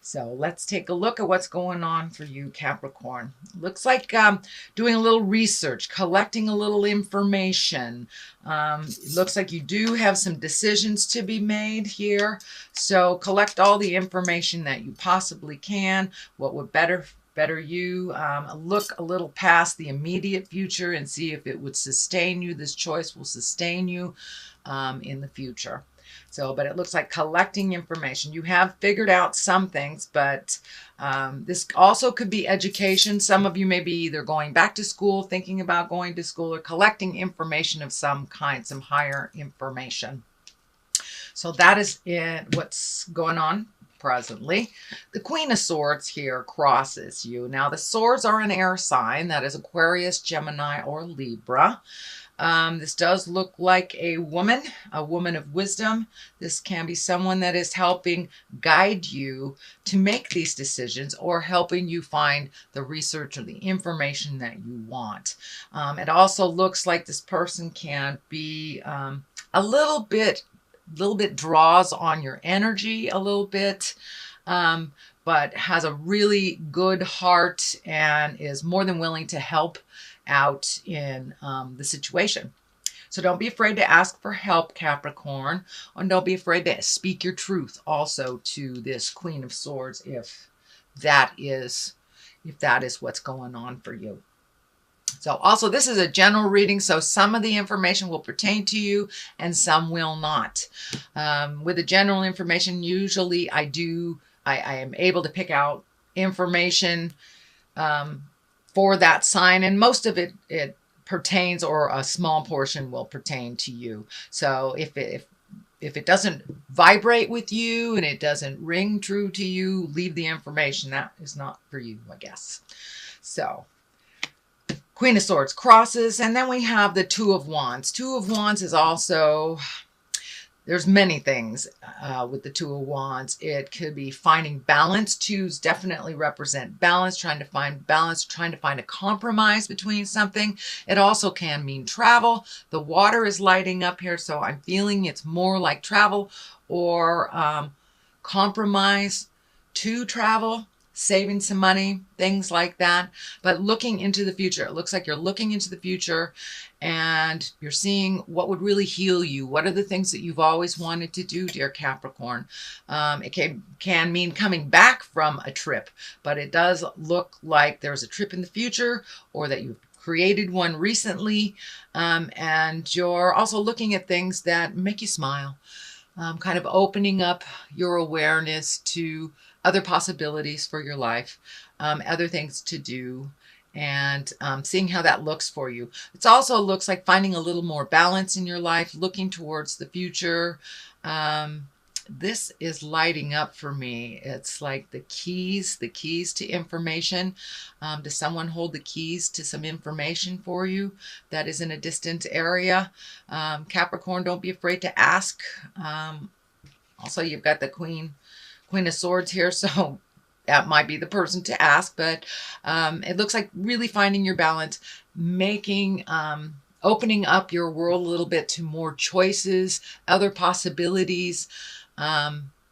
So let's take a look at what's going on for you, Capricorn. Looks like doing a little research, collecting a little information. It looks like you do have some decisions to be made here. So collect all the information that you possibly can. What would better you. Look a little past the immediate future and see if it would sustain you. This choice will sustain you in the future. So, but it looks like collecting information. You have figured out some things, but this also could be education. Some of you may be either going back to school, thinking about going to school, or collecting information of some kind, some higher information. So that is what's going on presently. The Queen of Swords here crosses you. Now, the swords are an air sign. That is Aquarius, Gemini, or Libra. This does look like a woman of wisdom. This can be someone that is helping guide you to make these decisions or helping you find the research or the information that you want. It also looks like this person can be a little bit draws on your energy a little bit, but has a really good heart and is more than willing to help out in the situation. So don't be afraid to ask for help, Capricorn, and don't be afraid to speak your truth also to this Queen of Swords if that is what's going on for you. So also, this is a general reading, so some of the information will pertain to you and some will not. With the general information, usually I am able to pick out information for that sign, and most of it pertains, or a small portion will pertain to you. So if it doesn't vibrate with you and it doesn't ring true to you, leave the information. That is not for you, I guess. So Queen of Swords crosses, and then we have the Two of Wands. Two of Wands is also, there's many things with the Two of Wands. It could be finding balance. Twos definitely represent balance, trying to find balance, trying to find a compromise between something. It also can mean travel. The water is lighting up here, so I'm feeling it's more like travel or compromise to travel, saving some money, things like that. But looking into the future, it looks like you're looking into the future and you're seeing what would really heal you. What are the things that you've always wanted to do, dear Capricorn? It can mean coming back from a trip, but it does look like there's a trip in the future, or that you've created one recently, and you're also looking at things that make you smile, kind of opening up your awareness to other possibilities for your life, other things to do, and seeing how that looks for you. It also looks like finding a little more balance in your life, looking towards the future. This is lighting up for me. It's like the keys to information. Does someone hold the keys to some information for you that is in a distant area? Capricorn, don't be afraid to ask. Also, you've got the Queen of Swords here, so that might be the person to ask, but it looks like really finding your balance, making, opening up your world a little bit to more choices, other possibilities,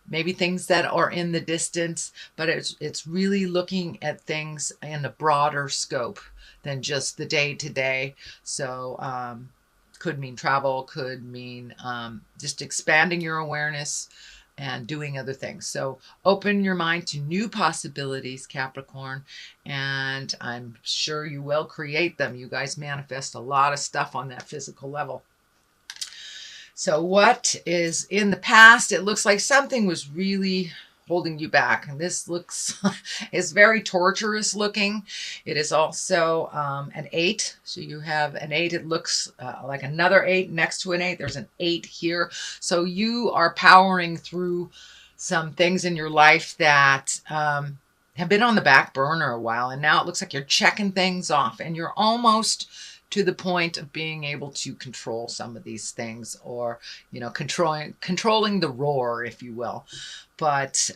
maybe things that are in the distance, but it's really looking at things in a broader scope than just the day-to-day. So could mean travel, could mean just expanding your awareness and doing other things. So open your mind to new possibilities, Capricorn, and I'm sure you will create them. You guys manifest a lot of stuff on that physical level. So what is in the past? It looks like something was really holding you back. And this looks is very torturous looking. It is also an 8. So you have an 8. It looks like another 8 next to an 8. There's an 8 here. So you are powering through some things in your life that have been on the back burner a while. And now it looks like you're checking things off and you're almost to the point of being able to control some of these things, or, you know, controlling the roar, if you will. But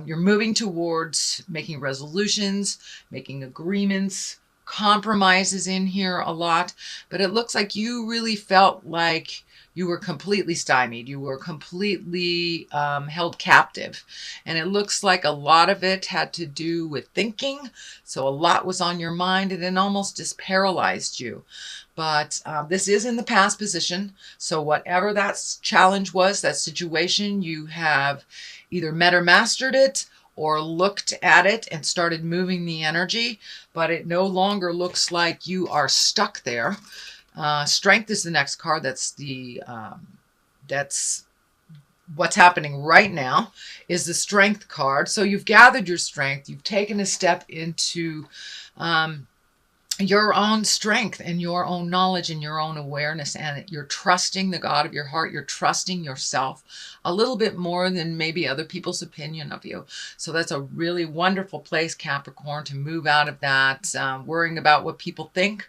you're moving towards making resolutions, making agreements compromises in here a lot, but it looks like you really felt like you were completely stymied. You were completely held captive. And it looks like a lot of it had to do with thinking. So a lot was on your mind and it almost just paralyzed you. But this is in the past position. So whatever that challenge was, that situation, you have either met or mastered it, or looked at it and started moving the energy, but it no longer looks like you are stuck there. Strength is the next card. That's what's happening right now, is the Strength card. So you've gathered your strength. You've taken a step into your own strength and your own knowledge and your own awareness, and you're trusting the God of your heart. You're trusting yourself a little bit more than maybe other people's opinion of you. So that's a really wonderful place, Capricorn, to move out of that worrying about what people think,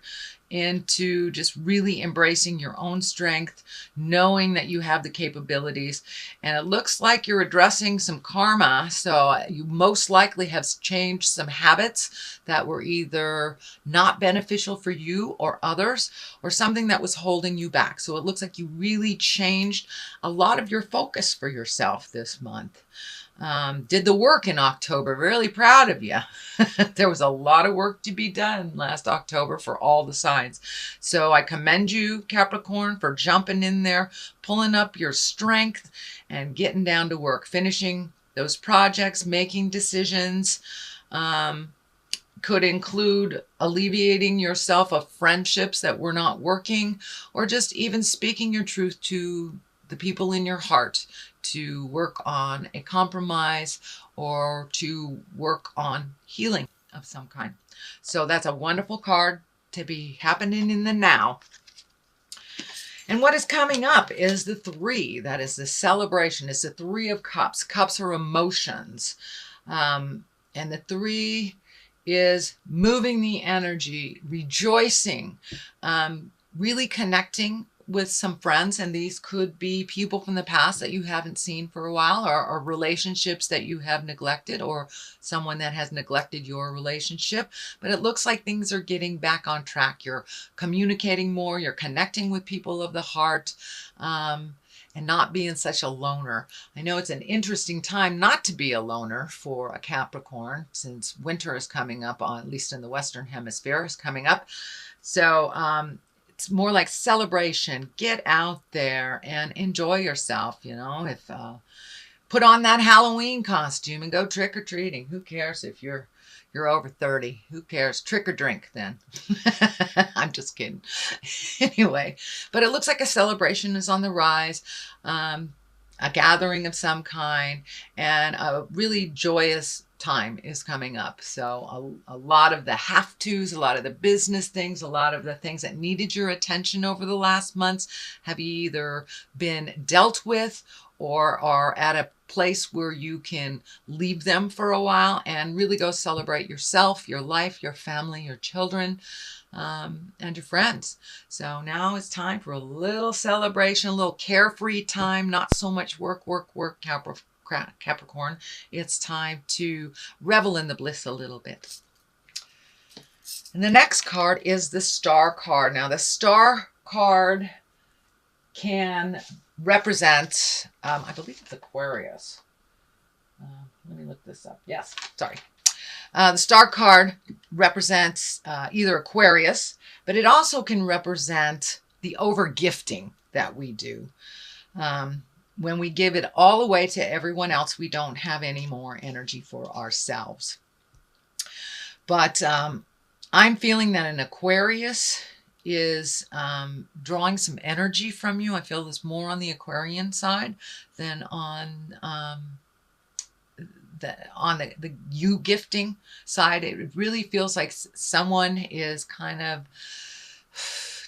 into just really embracing your own strength, knowing that you have the capabilities. And it looks like you're addressing some karma. So you most likely have changed some habits that were either not beneficial for you or others, or something that was holding you back. So it looks like you really changed a lot of your focus for yourself this month. Did the work in October. Really proud of you. There was a lot of work to be done last October for all the signs. So I commend you, Capricorn, for jumping in there, pulling up your strength and getting down to work, finishing those projects, making decisions. Could include alleviating yourself of friendships that were not working, or just even speaking your truth to the people in your heart, to work on a compromise or to work on healing of some kind. So that's a wonderful card to be happening in the now. And what is coming up is the 3. That is the celebration. It's the 3 of Cups. Cups are emotions. And the 3 is moving the energy, rejoicing, really connecting with some friends. And these could be people from the past that you haven't seen for a while, or relationships that you have neglected, or someone that has neglected your relationship. But it looks like things are getting back on track. You're communicating more, you're connecting with people of the heart, and not being such a loner. I know it's an interesting time not to be a loner for a Capricorn, since winter is coming up, at least in the Western Hemisphere, is coming up. So it's more like celebration. Get out there and enjoy yourself. You know, if put on that Halloween costume and go trick-or-treating. Who cares if you're over 30? Who cares? Trick or drink then. I'm just kidding. Anyway, but it looks like a celebration is on the rise, a gathering of some kind, and a really joyous time is coming up. So a lot of the have-tos, a lot of the business things, a lot of the things that needed your attention over the last months have either been dealt with or are at a place where you can leave them for a while and really go celebrate yourself, your life, your family, your children, and your friends. So now it's time for a little celebration, a little carefree time, not so much work, Capricorn. It's time to revel in the bliss a little bit. And the next card is the Star card. Now the Star card can represent, I believe it's Aquarius. Let me look this up. Yes, sorry. The Star card represents either Aquarius, but it also can represent the over-gifting that we do. When we give it all away to everyone else, we don't have any more energy for ourselves. But I'm feeling that an Aquarius is drawing some energy from you. I feel this more on the Aquarian side than on the you gifting side. It really feels like someone is kind of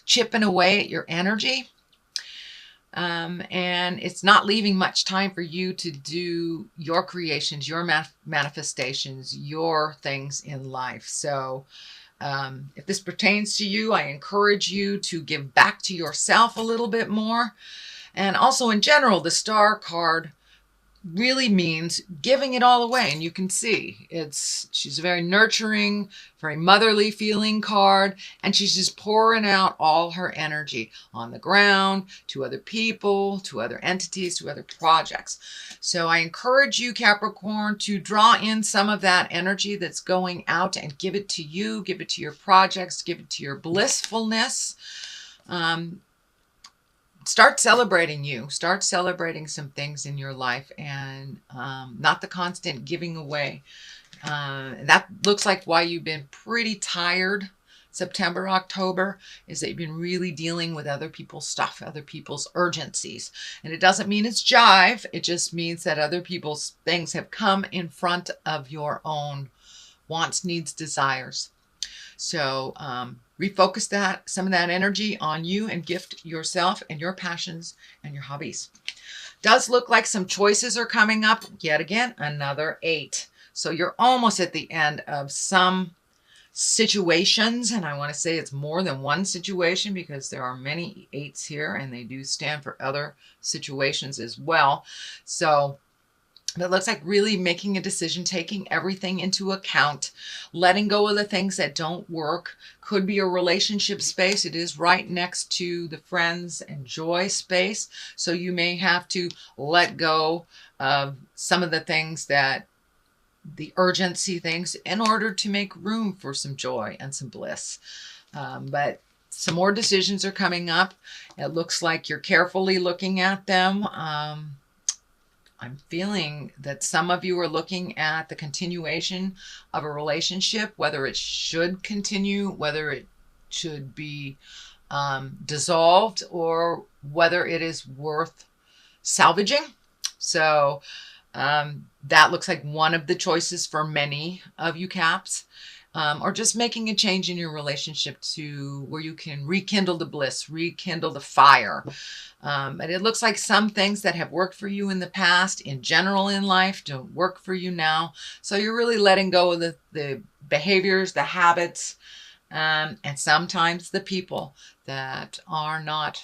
chipping away at your energy. And it's not leaving much time for you to do your creations, your manifestations, your things in life. So if this pertains to you, I encourage you to give back to yourself a little bit more. And also in general, the Star card really means giving it all away. And you can see she's a very nurturing, very motherly feeling card. And she's just pouring out all her energy on the ground, to other people, to other entities, to other projects. So I encourage you, Capricorn, to draw in some of that energy that's going out and give it to you, give it to your projects, give it to your blissfulness. Start celebrating you. Start celebrating some things in your life, and not the constant giving away. That looks like why you've been pretty tired September, October, is that you've been really dealing with other people's stuff, other people's urgencies. And it doesn't mean it's jive. It just means that other people's things have come in front of your own wants, needs, desires. So refocus some of that energy on you and gift yourself and your passions and your hobbies. Does look like some choices are coming up. Yet again, another 8. So you're almost at the end of some situations. And I want to say it's more than one situation, because there are many 8s here and they do stand for other situations as well. So it looks like really making a decision, taking everything into account, letting go of the things that don't work. Could be a relationship space. It is right next to the friends and joy space. So you may have to let go of some of the things the urgency things, in order to make room for some joy and some bliss. But some more decisions are coming up. It looks like you're carefully looking at them. I'm feeling that some of you are looking at the continuation of a relationship, whether it should continue, whether it should be dissolved, or whether it is worth salvaging. So that looks like one of the choices for many of you Caps. Or just making a change in your relationship to where you can rekindle the bliss, rekindle the fire. And it looks like some things that have worked for you in the past, in general in life, don't work for you now. So you're really letting go of the behaviors, the habits, and sometimes the people that are not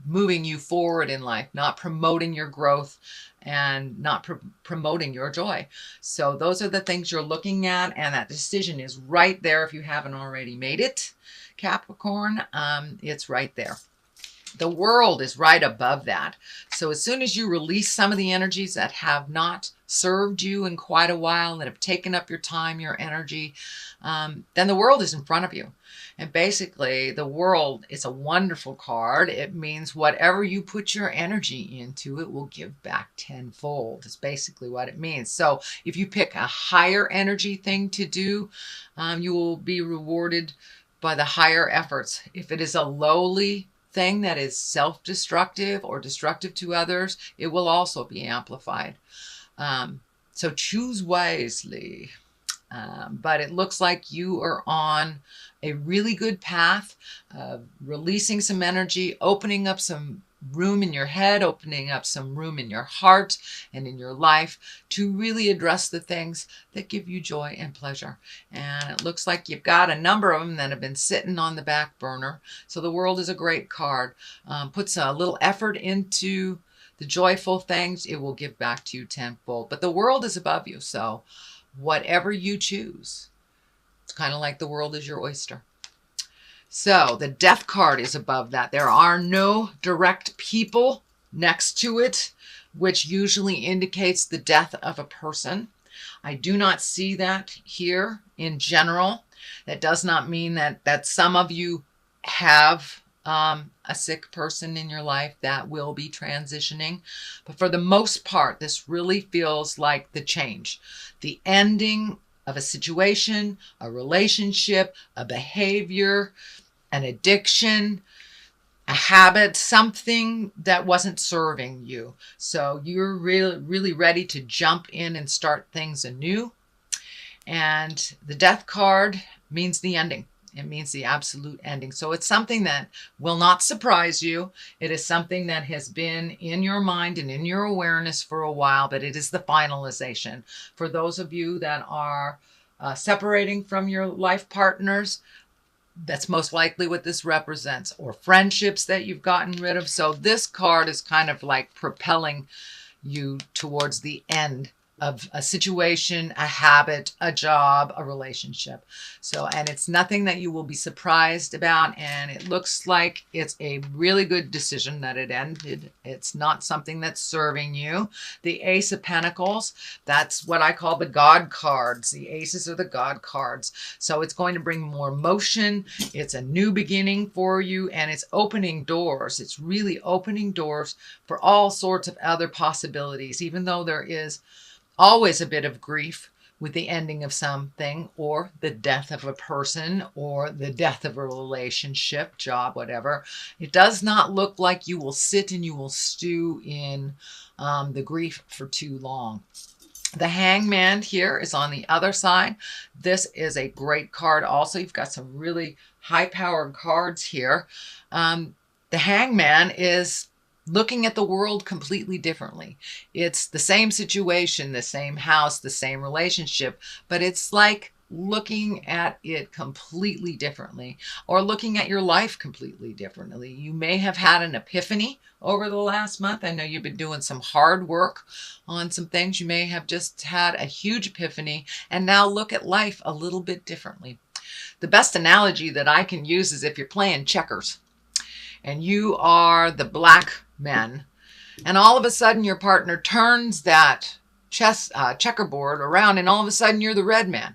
moving you forward in life, not promoting your growth, and not promoting your joy. So those are the things you're looking at, and that decision is right there. If you haven't already made it, Capricorn, it's right there. The world is right above that. So as soon as you release some of the energies that have not served you in quite a while, that have taken up your time, your energy, then the world is in front of you. And basically, the world is a wonderful card. It means whatever you put your energy into, it will give back tenfold. It's basically what it means. So if you pick a higher energy thing to do, you will be rewarded by the higher efforts. If it is a lowly thing that is self-destructive or destructive to others, it will also be amplified. So choose wisely. But it looks like you are on a really good path of releasing some energy, opening up some room in your head, opening up some room in your heart and in your life to really address the things that give you joy and pleasure. And it looks like you've got a number of them that have been sitting on the back burner. So the world is a great card. Puts a little effort into the joyful things, it will give back to you tenfold. But the world is above you, so whatever you choose, it's kind of like the world is your oyster. So the death card is above that. There are no direct people next to it, which usually indicates the death of a person. I do not see that here in general. That does not mean that some of you have a sick person in your life that will be transitioning. But for the most part, this really feels like the change, the ending of a situation, a relationship, a behavior, an addiction, a habit, something that wasn't serving you. So you're really ready to jump in and start things anew. And the death card means the ending. It means the absolute ending. So it's something that will not surprise you. It is something that has been in your mind and in your awareness for a while, but it is the finalization. For those of you that are separating from your life partners, that's most likely what this represents, or friendships that you've gotten rid of. So this card is kind of like propelling you towards the end of a situation, a habit, a job, a relationship. So, and it's nothing that you will be surprised about. And it looks like it's a really good decision that it ended. It's not something that's serving you. The Ace of Pentacles, that's what I call the God cards. The aces are the God cards. So it's going to bring more motion. It's a new beginning for you, and it's opening doors. It's really opening doors for all sorts of other possibilities, even though there is always a bit of grief with the ending of something, or the death of a person, or the death of a relationship, job, whatever. It does not look like you will sit and you will stew in the grief for too long. The Hangman here is on the other side. This is a great card also. You've got some really high-powered cards here. The Hangman is looking at the world completely differently. It's the same situation, the same house, the same relationship, but it's like looking at it completely differently, or looking at your life completely differently. You may have had an epiphany over the last month. I know you've been doing some hard work on some things. You may have just had a huge epiphany and now look at life a little bit differently. The best analogy that I can use is if you're playing checkers and you are the black man, and all of a sudden your partner turns that checkerboard around, and all of a sudden you're the red man.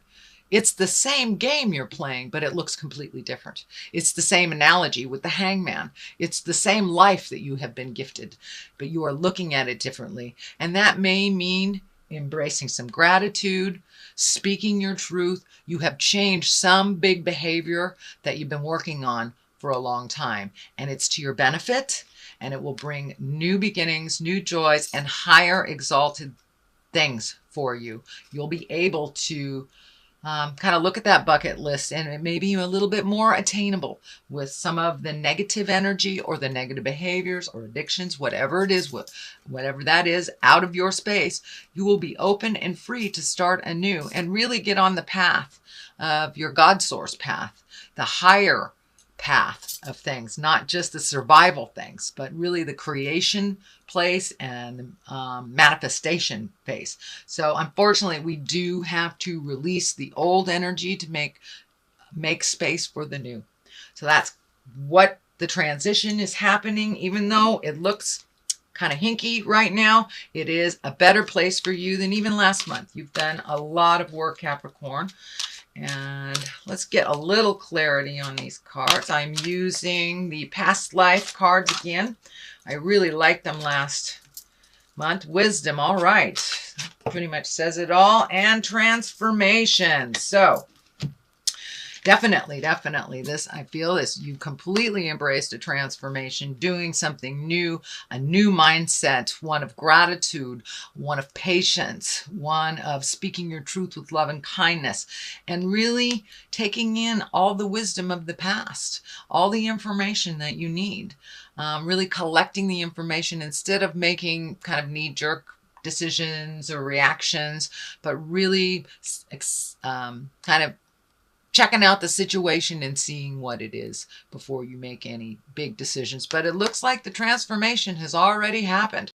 It's the same game you're playing, but it looks completely different. It's the same analogy with the Hangman. It's the same life that you have been gifted, but you are looking at it differently. And that may mean embracing some gratitude, speaking your truth. You have changed some big behavior that you've been working on for a long time, and it's to your benefit, and it will bring new beginnings, new joys, and higher exalted things for you. You'll be able to kind of look at that bucket list, and it may be a little bit more attainable with some of the negative energy or the negative behaviors or addictions, whatever it is, whatever that is, out of your space. You will be open and free to start anew and really get on the path of your God source path, the higher path of things, not just the survival things, but really the creation place and manifestation phase. So unfortunately, we do have to release the old energy to make space for the new. So that's what the transition is happening. Even though it looks kind of hinky right now, it is a better place for you than even last month. You've done a lot of work, Capricorn. And let's get a little clarity on these cards. I'm using the past life cards again. I really liked them last month. Wisdom, all right. Pretty much says it all. And transformation. So definitely, this, I feel, is you completely embraced a transformation, doing something new, a new mindset, one of gratitude, one of patience, one of speaking your truth with love and kindness, and really taking in all the wisdom of the past, all the information that you need, really collecting the information instead of making kind of knee-jerk decisions or reactions, but really kind of checking out the situation and seeing what it is before you make any big decisions. But it looks like the transformation has already happened.